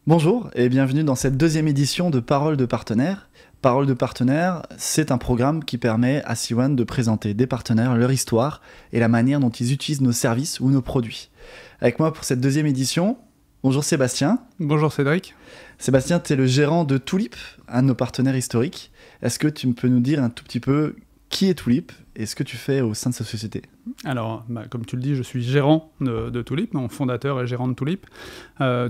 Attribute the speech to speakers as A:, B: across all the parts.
A: Bonjour et bienvenue dans cette deuxième édition de Parole de partenaire. Parole de partenaire, c'est un programme qui permet à C1 de présenter des partenaires, leur histoire et la manière dont ils utilisent nos services ou nos produits. Avec moi pour cette deuxième édition, bonjour Sébastien.
B: Bonjour Cédric.
A: Sébastien, tu es le gérant de Tulip, un de nos partenaires historiques. Est-ce que tu peux nous dire un tout petit peu qui est Tulip et ce que tu fais au sein de cette société?
B: Alors, comme tu le dis, je suis gérant de Tulip, donc fondateur et gérant de Tulip.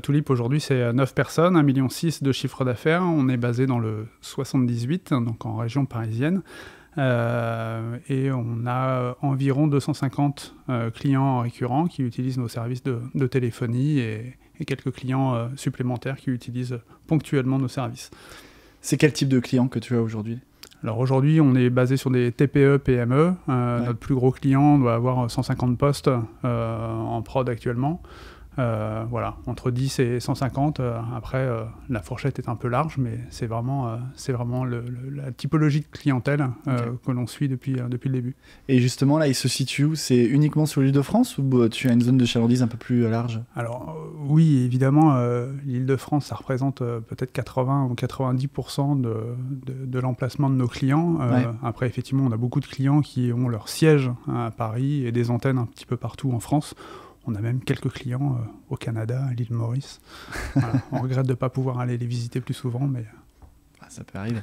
B: Tulip, aujourd'hui, c'est 9 personnes, 1,6 million de chiffre d'affaires. On est basé dans le 78, donc en région parisienne. Et on a environ 250 clients récurrents qui utilisent nos services de téléphonie et quelques clients supplémentaires qui utilisent ponctuellement nos services.
A: C'est quel type de client que tu as aujourd'hui?
B: Alors aujourd'hui, on est basé sur des TPE, PME. Ouais. Notre plus gros client doit avoir 150 postes en prod actuellement. Voilà, entre 10 et 150. Après, la fourchette est un peu large, mais c'est vraiment la typologie de clientèle que l'on suit depuis le début.
A: Et justement, là, il se situe où? C'est uniquement sur l'Île-de-France ou tu as une zone de chalandise un peu plus large?
B: Alors, oui, évidemment, l'Île-de-France, ça représente peut-être 80 ou 90% de l'emplacement de nos clients. Ouais. Après, effectivement, on a beaucoup de clients qui ont leur siège à Paris et des antennes un petit peu partout en France. On a même quelques clients au Canada, à l'île Maurice. Voilà. On regrette de ne pas pouvoir aller les visiter plus souvent, mais...
A: Ça peut arriver.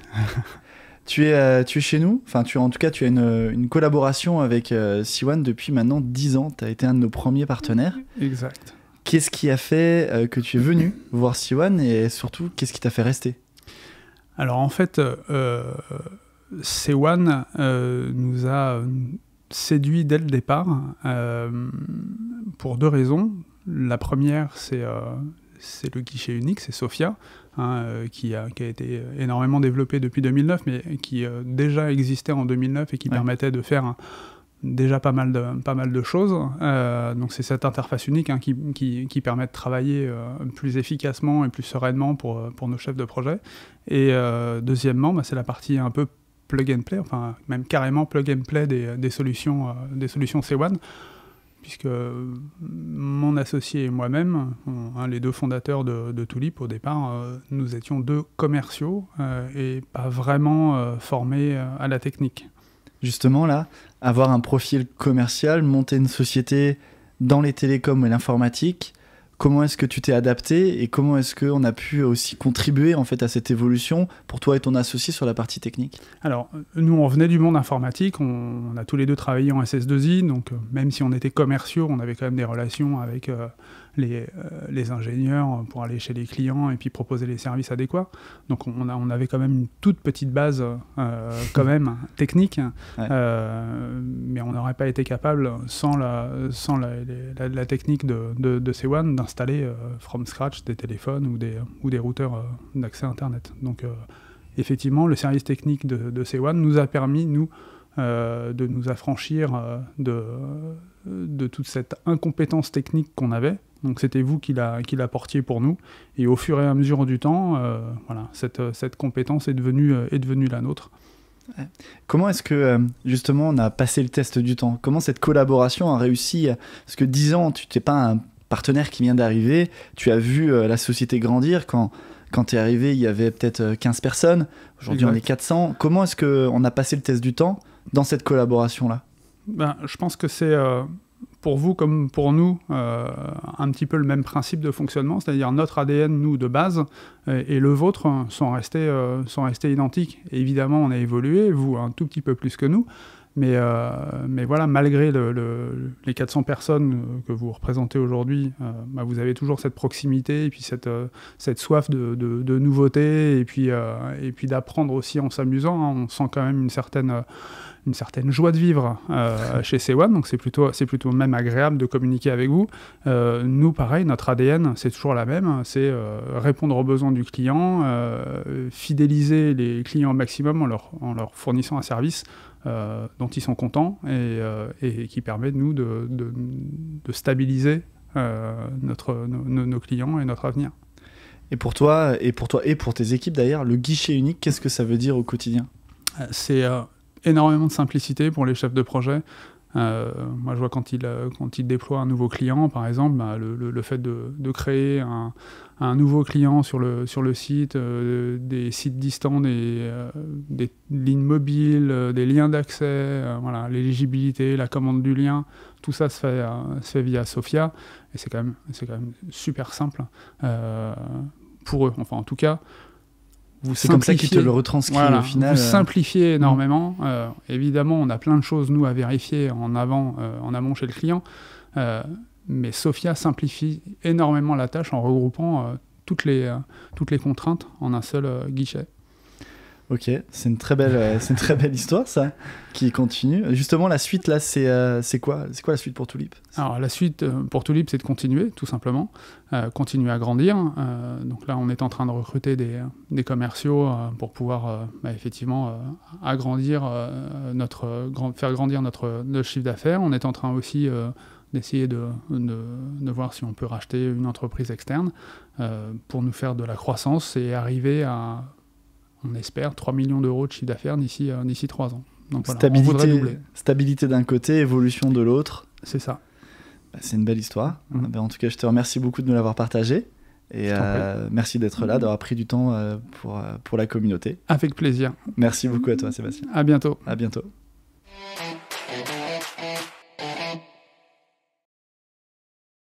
A: Tu es chez nous, enfin, en tout cas, tu as une collaboration avec C1 depuis maintenant 10 ans. Tu as été un de nos premiers partenaires.
B: Exact.
A: Qu'est-ce qui a fait que tu es venu voir C1 et surtout, qu'est-ce qui t'a fait rester?
B: Alors, en fait, C1 nous a... séduit dès le départ pour deux raisons. La première, c'est le guichet unique, c'est Sophia, qui a été énormément développé depuis 2009, mais qui déjà existait en 2009 et qui permettait de faire déjà pas mal de choses. Donc c'est cette interface unique qui permet de travailler plus efficacement et plus sereinement pour nos chefs de projet. Et deuxièmement, c'est la partie un peu plug and play, enfin même carrément plug and play des solutions C1, puisque mon associé et moi-même, les deux fondateurs de Tulip, au départ, nous étions deux commerciaux et pas vraiment formés à la technique.
A: Justement là, avoir un profil commercial, monter une société dans les télécoms et l'informatique, comment est-ce que tu t'es adapté et comment est-ce qu'on a pu aussi contribuer en fait à cette évolution pour toi et ton associé sur la partie technique?
B: Alors, nous, on venait du monde informatique, on a tous les deux travaillé en SS2I, donc même si on était commerciaux, on avait quand même des relations avec les ingénieurs pour aller chez les clients et puis proposer les services adéquats. Donc on avait quand même une toute petite base quand même technique, mais on n'aurait pas été capable, sans la technique de C1, d'installer from scratch des téléphones ou des routeurs d'accès Internet. Donc effectivement, le service technique de C1 nous a permis, nous, de nous affranchir de toute cette incompétence technique qu'on avait. Donc c'était vous qui l'apportiez pour nous. Et au fur et à mesure du temps, voilà, cette compétence est devenue la nôtre.
A: Comment est-ce que, justement, on a passé le test du temps? Comment cette collaboration a réussi? Parce que 10 ans, tu n'es pas un partenaire qui vient d'arriver. Tu as vu la société grandir. Quand tu es arrivé, il y avait peut-être 15 personnes. Aujourd'hui, on est 400. Comment est-ce qu'on a passé le test du temps dans cette collaboration-là?
B: Je pense que c'est... pour vous comme pour nous, un petit peu le même principe de fonctionnement, c'est-à-dire notre ADN, nous, de base, et le vôtre sont restés identiques. Et évidemment, on a évolué, vous, un tout petit peu plus que nous, mais voilà, malgré les 400 personnes que vous représentez aujourd'hui, vous avez toujours cette proximité, et puis cette soif de nouveauté, et puis d'apprendre aussi en s'amusant. On sent quand même une certaine joie de vivre chez C1, donc c'est plutôt même agréable de communiquer avec vous. Nous, pareil, notre ADN, c'est toujours la même, c'est répondre aux besoins du client, fidéliser les clients au maximum en leur fournissant un service dont ils sont contents et qui permet, nous, de stabiliser nos clients et notre avenir.
A: Et pour toi et pour tes équipes d'ailleurs, le guichet unique, qu'est-ce que ça veut dire au quotidien?
B: C'est énormément de simplicité pour les chefs de projet. Moi, je vois quand il déploie un nouveau client, par exemple, le fait de créer un nouveau client sur le site, des sites distants, des lignes mobiles, des liens d'accès, voilà, l'éligibilité, la commande du lien, tout ça se fait via Sophia, et c'est quand même super simple pour eux. Enfin, en tout cas,
A: c'est comme ça qu'ils te le retranscrit au final.
B: Vous simplifiez énormément. Évidemment, on a plein de choses, nous, à vérifier en amont chez le client. Mais Sophia simplifie énormément la tâche en regroupant toutes les contraintes en un seul guichet.
A: Ok, c'est une très belle histoire, ça, qui continue. Justement, la suite, là, c'est quoi la suite pour Tulip?
B: Alors, la suite pour Tulip, c'est de continuer, tout simplement. Continuer à grandir. Donc là, on est en train de recruter des commerciaux pour pouvoir, effectivement, agrandir faire grandir notre chiffre d'affaires. On est en train aussi d'essayer de voir si on peut racheter une entreprise externe pour nous faire de la croissance et arriver à, on espère, 3 millions d'euros de chiffre d'affaires d'ici 3 ans. Donc voilà, on voudrait doubler.
A: Stabilité d'un côté, évolution de l'autre.
B: C'est ça.
A: C'est une belle histoire. En tout cas, je te remercie beaucoup de nous l'avoir partagé. Et merci d'être là, d'avoir pris du temps pour la communauté.
B: Avec plaisir.
A: Merci beaucoup à toi, Sébastien.
B: À bientôt.
A: À bientôt.